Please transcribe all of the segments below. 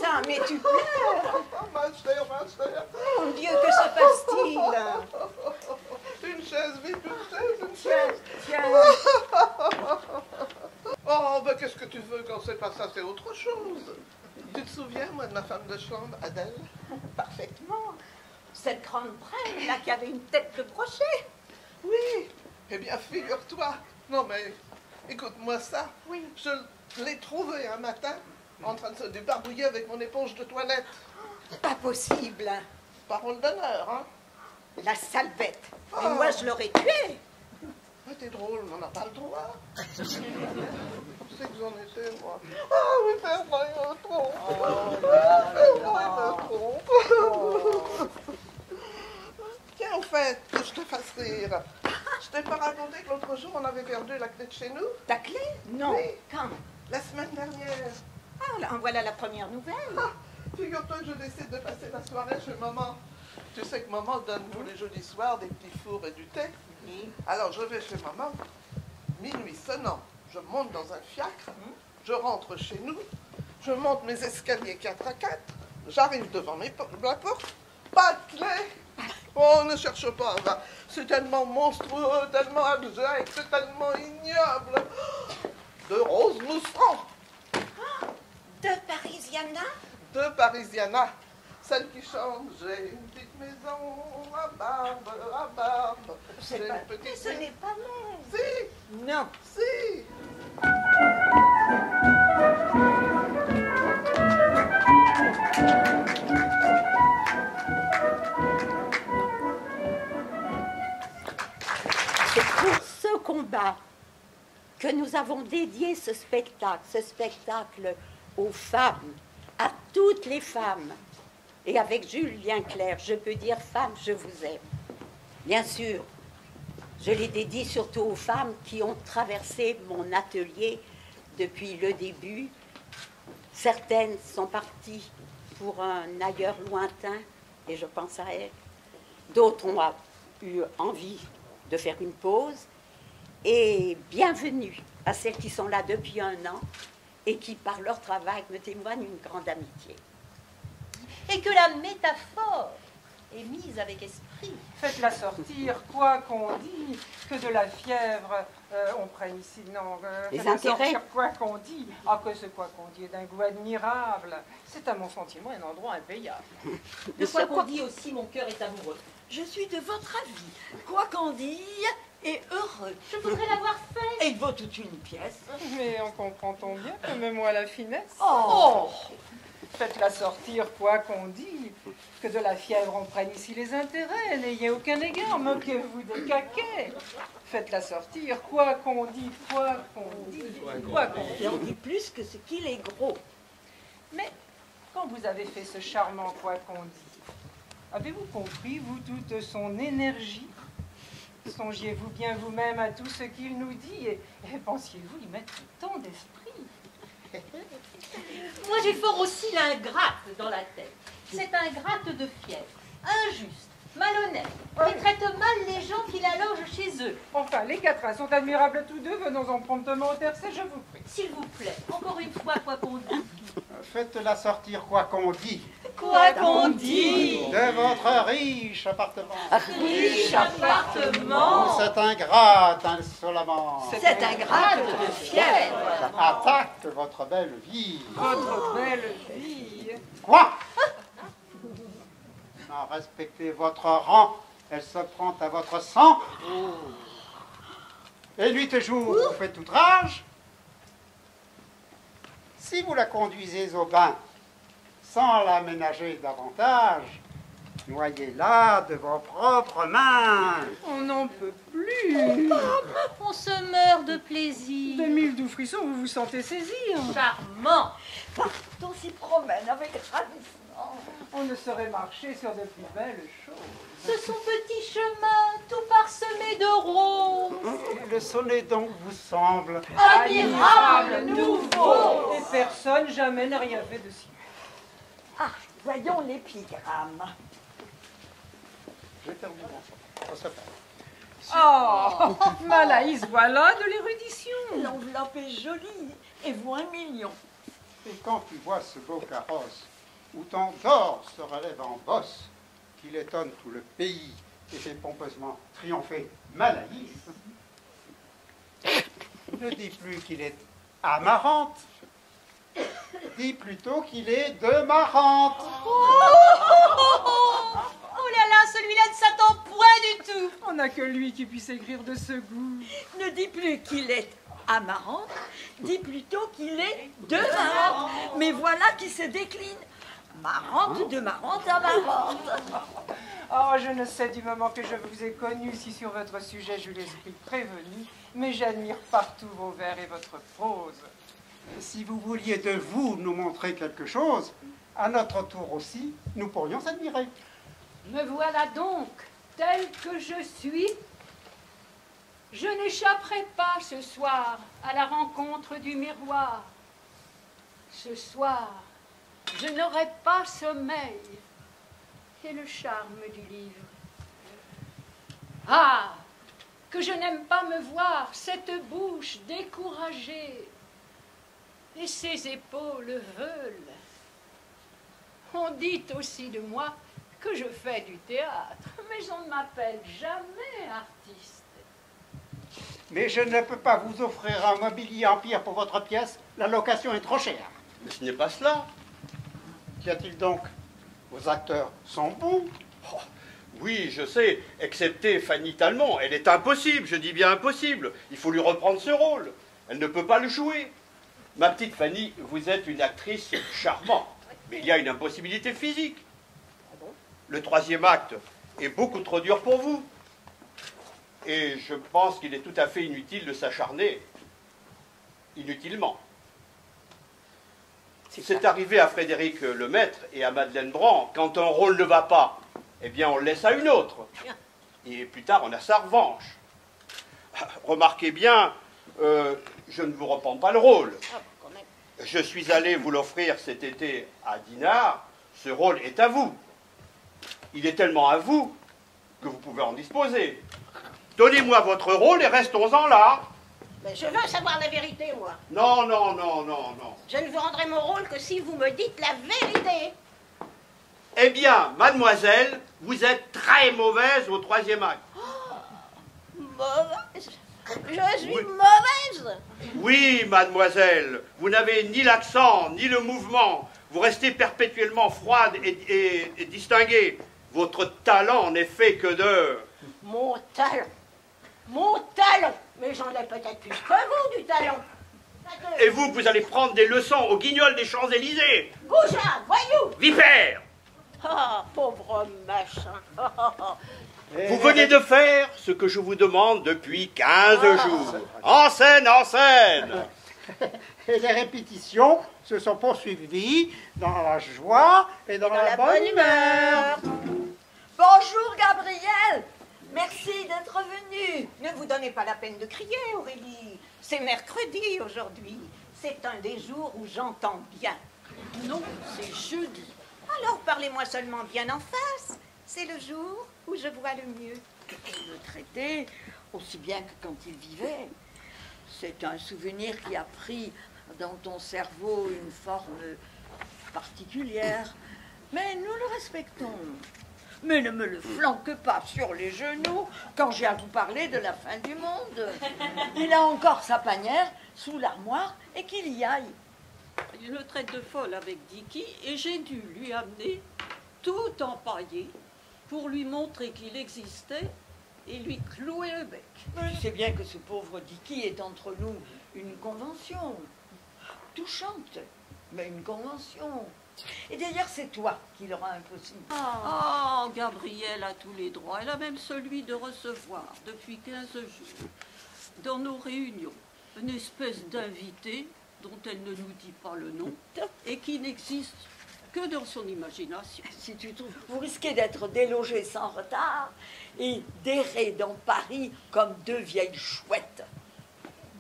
ça? Mais tu pleures. Ma chère, ma chère. Mon Dieu, que se passe-t-il? Une chaise, vite, une chaise, une chaise. Tiens. Oh, ben qu'est-ce que tu veux quand c'est pas ça, c'est autre chose. Tu te souviens, moi, de ma femme de chambre, Adèle? Parfaitement. Cette grande reine, là, qui avait une tête de brochet. Oui. Eh bien, figure-toi. Non, mais écoute-moi ça. Oui. Je l'ai trouvée un matin en train de se débarbouiller avec mon éponge de toilette. Pas possible. Parole d'honneur, hein? La sale bête. Et Oh. moi, je l'aurais tuée. Ah, t'es drôle, mais on n'a pas le droit. C'est que j'en étais, moi. Ah oui, c'est vrai, il me trompe. C'est vrai, il me trompe. Tiens, au fait, que je te fasse rire. Je t'ai pas raconté que l'autre jour, on avait perdu la clé de chez nous? Ta clé? Non. Oui. Quand? La semaine dernière. Ah, là, en voilà la première nouvelle. Ah, figure-toi que je décide de passer la soirée chez maman. Tu sais que maman donne tous les jeudis soirs des petits fours et du thé. Oui. Alors je vais chez maman, minuit sonnant, je monte dans un fiacre, je rentre chez nous, je monte mes escaliers 4 à 4, j'arrive devant la porte, pas de clé. Oh, ne cherche pas, va. C'est tellement monstrueux, tellement abject, c'est tellement ignoble. De Rose Moussant, De Parisiana? de Parisiana, celle qui chante, j'ai une petite maison à barbe, C'est j'ai pas... une petite Mais ce n'est pas vrai. Si, Non. si. C'est pour ce combat que nous avons dédié ce spectacle aux femmes, à toutes les femmes. Et avec Julien Clerc, je peux dire femmes, je vous aime. Bien sûr, je l'ai dédié surtout aux femmes qui ont traversé mon atelier depuis le début. Certaines sont parties pour un ailleurs lointain, et je pense à elles. D'autres ont eu envie de faire une pause. Et bienvenue à celles qui sont là depuis 1 an et qui, par leur travail, me témoignent une grande amitié. Et que la métaphore est mise avec esprit. Faites-la sortir, quoi qu'on dise, que de la fièvre, on prenne ici, non, Les faites-la intérêts. sortir, quoi qu'on dit. Ah, que ce quoi qu'on dit est d'un goût admirable. C'est à mon sentiment un endroit impayable. De quoi qu'on dit aussi, mon cœur est amoureux. Je suis de votre avis. Quoi qu'en dise, est heureux. Je voudrais l'avoir fait. Et il vaut toute une pièce. Mais on comprend-on bien que même moi la finesse. Oh, Faites-la sortir, quoi qu'on dit, que de la fièvre on prenne ici les intérêts, n'ayez aucun égard, moquez-vous des caquets. Faites-la sortir, quoi qu'on dit, quoi qu'on dit, quoi qu'on et on dit plus que ce qu'il est gros. Mais quand vous avez fait ce charmant quoi qu'on dit, avez-vous compris, vous, toute son énergie? Songiez-vous bien vous-même à tout ce qu'il nous dit et pensiez-vous y mettre tant d'esprit? Moi, j'ai fort aussi l'ingrate dans la tête. C'est ingrate de fièvre, injuste, malhonnête, qui traite mal les gens qui la logent chez eux. Enfin, les quatrains sont admirables tous deux, venons-en promptement au tercet, je vous prie. S'il vous plaît, encore une fois, quoi qu'on dise. Faites-la sortir, quoi qu'on dit, Quoi qu'on dise. de votre riche appartement. Riche appartement. Cette ingrate insolemment C'est un grade de fièvre. attaque votre belle vie. Votre belle vie. Quoi? Non, respectez votre rang, elle se prend à votre sang. Et nuit et jour, vous faites outrage. Si vous la conduisez au bain sans la ménager davantage, noyez-la de vos propres mains. On n'en peut plus. On se meurt de plaisir. De mille doux frissons, vous vous sentez saisir. Charmant. On s'y promène avec ravissement. On ne saurait marcher sur de plus belles choses. Ce sont petits chemins, tout parsemés de roses. Le sonnet donc vous semble. Admirable nouveau. Et personne jamais n'a rien fait de si. Ah, voyons l'épigramme. J'ai perdu mon sang. Ça se fait. Oh, Malaïs, voilà de l'érudition. L'enveloppe est jolie et vaut 1 million. Et quand tu vois ce beau carrosse, où ton d'or se relève en bosse, qu'il étonne tout le pays et fait pompeusement triompher Malaïs, ne dis plus qu'il est amarante, dis plutôt qu'il est de Marante. Oh là là, celui-là ne s'attend point du tout. On n'a que lui qui puisse écrire de ce goût. Ne dis plus qu'il est amarant, dis plutôt qu'il est de marrante. Mais voilà qui se décline. Marrante, de marrante à marrante. Oh, je ne sais du moment que je vous ai connu si sur votre sujet j'ai l'esprit prévenu, mais j'admire partout vos vers et votre prose. Si vous vouliez de vous nous montrer quelque chose, à notre tour aussi, nous pourrions s'admirer. Me voilà donc, tel que je suis. Je n'échapperai pas ce soir à la rencontre du miroir. Ce soir, je n'aurai pas sommeil. Et le charme du livre. Ah, que je n'aime pas me voir, cette bouche découragée, et ces épaules veulent. On dit aussi de moi que je fais du théâtre, mais on ne m'appelle jamais artiste. Mais je ne peux pas vous offrir un mobilier en pierre pour votre pièce, la location est trop chère. Mais ce n'est pas cela. Qu'y a-t-il donc? Vos acteurs sont bons. Oh, oui, je sais, excepté Fanny Talmont. Elle est impossible, je dis bien impossible. Il faut lui reprendre ce rôle. Elle ne peut pas le jouer. Ma petite Fanny, vous êtes une actrice charmante, mais il y a une impossibilité physique. Le troisième acte est beaucoup trop dur pour vous. Et je pense qu'il est tout à fait inutile de s'acharner. Inutilement. C'est arrivé à Frédéric Lemaître et à Madeleine Brand. Quand un rôle ne va pas, eh bien on le laisse à une autre. Et plus tard, on a sa revanche. Remarquez bien, je ne vous reprends pas le rôle. Je suis allé vous l'offrir cet été à Dinard. Ce rôle est à vous. Il est tellement à vous que vous pouvez en disposer. Donnez-moi votre rôle et restons-en là. Mais je veux savoir la vérité, moi. Non, non, non, non, non. Je ne vous rendrai mon rôle que si vous me dites la vérité. Eh bien, mademoiselle, vous êtes très mauvaise au troisième acte. Mauvaise? Je suis mauvaise? Oui, mademoiselle, vous n'avez ni l'accent, ni le mouvement. Vous restez perpétuellement froide et distinguée. Votre talent n'est fait que de... Mon talent? Mon talent? Mais j'en ai peut-être plus que vous, du talent. Et vous allez prendre des leçons au guignol des Champs-Élysées. Goujat, voyou! Vipère! Ah, pauvre machin. Vous venez de faire ce que je vous demande depuis 15 jours. En scène, en scène! Et les répétitions se sont poursuivies dans la joie et dans la bonne humeur. Bonjour Gabriel, merci d'être venu. Ne vous donnez pas la peine de crier, Aurélie. C'est mercredi aujourd'hui. C'est un des jours où j'entends bien. Non, c'est jeudi. Alors parlez-moi seulement bien en face. C'est le jour où je vois le mieux. Le traité, aussi bien que quand il vivait, c'est un souvenir qui a pris dans ton cerveau une forme particulière. Mais nous le respectons. Mais ne me le flanque pas sur les genoux quand j'ai à vous parler de la fin du monde. Il a encore sa panière sous l'armoire et qu'il y aille. Il me traite de folle avec Dicky et j'ai dû lui amener tout empaillé pour lui montrer qu'il existait et lui clouer le bec. Tu sais bien que ce pauvre Dicky est entre nous une convention. Touchante, mais une convention. Et d'ailleurs, c'est toi qui le rend impossible. Oh, Gabrielle a tous les droits. Elle a même celui de recevoir, depuis 15 jours, dans nos réunions, une espèce d'invité dont elle ne nous dit pas le nom et qui n'existe que dans son imagination. Si tu trouves, vous risquez d'être délogé sans retard et d'errer dans Paris comme deux vieilles chouettes.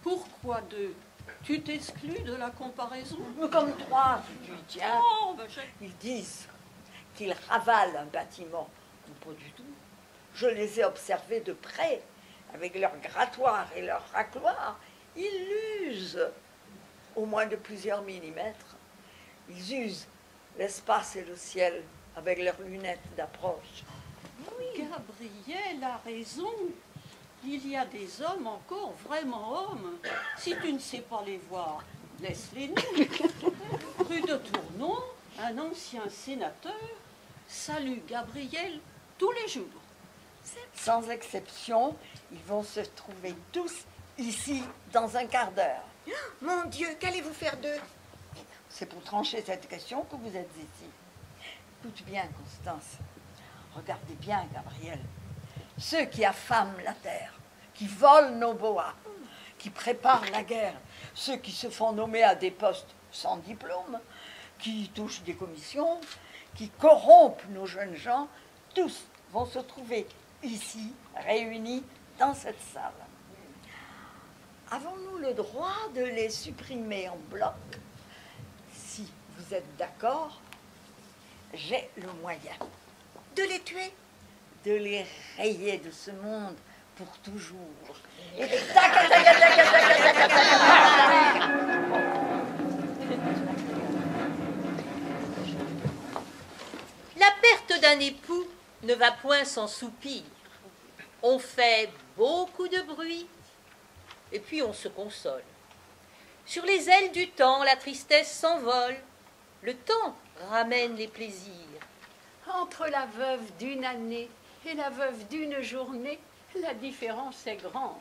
Pourquoi deux? Tu t'exclus de la comparaison? Mais comme trois, si tu y tiens. Oh, ben Ils disent qu'ils ravalent un bâtiment. Pas du tout. Je les ai observés de près, avec leur grattoir et leur racloir. Ils l'usent au moins de plusieurs millimètres. Ils usent l'espace et le ciel avec leurs lunettes d'approche. Gabriel a raison. Il y a des hommes encore vraiment hommes. Si tu ne sais pas les voir, laisse-les nous. Rue de Tournon, un ancien sénateur salue Gabriel tous les jours. Sans exception, ils vont se trouver tous ici dans un quart d'heure. Mon Dieu, qu'allez-vous faire d'eux? C'est pour trancher cette question que vous êtes ici. Écoute bien, Constance. Regardez bien, Gabriel. Ceux qui affament la terre, qui volent nos bois, qui préparent la guerre, ceux qui se font nommer à des postes sans diplôme, qui touchent des commissions, qui corrompent nos jeunes gens, tous vont se trouver ici, réunis dans cette salle. Avons-nous le droit de les supprimer en bloc? Si vous êtes d'accord, j'ai le moyen. De les tuer? De les rayer de ce monde pour toujours. Et La perte d'un époux ne va point sans soupir. On fait beaucoup de bruit et puis on se console. Sur les ailes du temps, la tristesse s'envole. Le temps ramène les plaisirs. Entre la veuve d'une année et la veuve d'une journée, la différence est grande.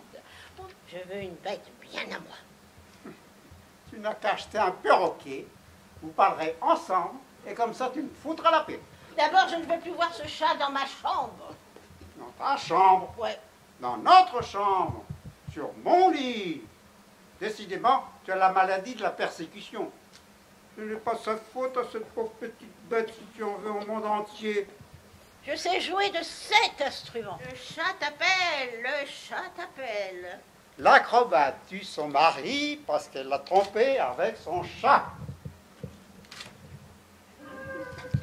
Je veux une bête bien à moi. Tu n'as qu'à acheter un perroquet, vous parlerez ensemble, et comme ça tu me foutras la paix. D'abord, je ne veux plus voir ce chat dans ma chambre. Dans ta chambre, Ouais. dans notre chambre, sur mon lit. Décidément, tu as la maladie de la persécution. Ce n'est pas sa faute à cette pauvre petite bête si tu en veux au monde entier. Je sais jouer de 7 instruments. Le chat t'appelle, le chat t'appelle. L'acrobate tue son mari parce qu'elle l'a trompé avec son chat.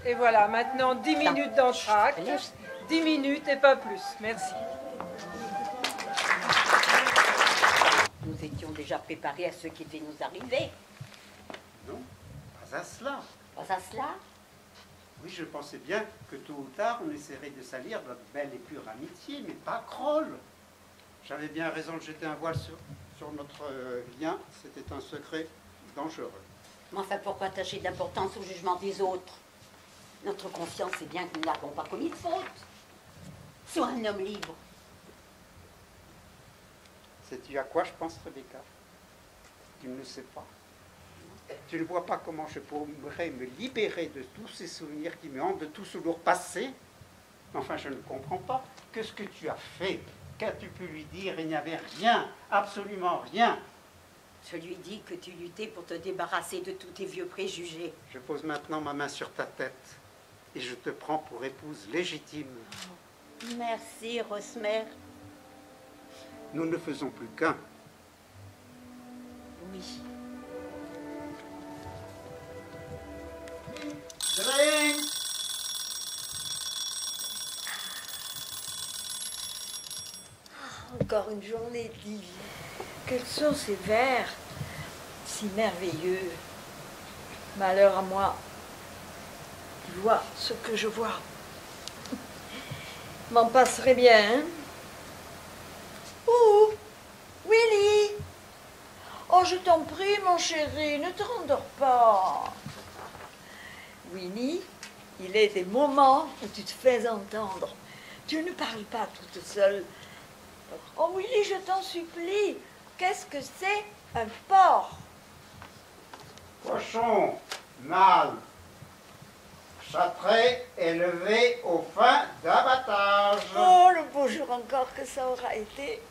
Et voilà, maintenant 10 minutes d'entracte. 10 minutes et pas plus. Merci. Nous étions déjà préparés à ce qui devait nous arriver. Non, pas à cela. Pas à cela? Oui, je pensais bien que tôt ou tard, on essaierait de salir notre belle et pure amitié, mais pas Kroll. J'avais bien raison de jeter un voile sur notre lien. C'était un secret dangereux. Mais enfin, pourquoi attacher d'importance au jugement des autres? Notre conscience sait bien que nous n'avons pas commis de faute. Sois un homme libre. Sais-tu à quoi je pense, Rebecca? Tu ne le sais pas. Tu ne vois pas comment je pourrais me libérer de tous ces souvenirs qui me hantent, de tout ce lourd passé? Enfin, je ne comprends pas. Qu'est-ce que tu as fait? Qu'as-tu pu lui dire? Il n'y avait rien, absolument rien. Je lui dis que tu luttais pour te débarrasser de tous tes vieux préjugés. Je pose maintenant ma main sur ta tête et je te prends pour épouse légitime. Merci, Rosmer. Nous ne faisons plus qu'un. Oui. Encore une journée d'hiver. Quels sont ces vers si merveilleux? Malheur à moi qui vois ce que je vois. M'en passerait bien, hein? Oh, Willy! Oh, je t'en prie, mon chéri, ne te rendors pas. Willy, il est des moments où tu te fais entendre. Tu ne parles pas toute seule. Oh, Willy, je t'en supplie. Qu'est-ce que c'est un porc? Cochon, mâle, châtré, élevé aux fins d'abattage. Oh, le beau jour encore que ça aura été.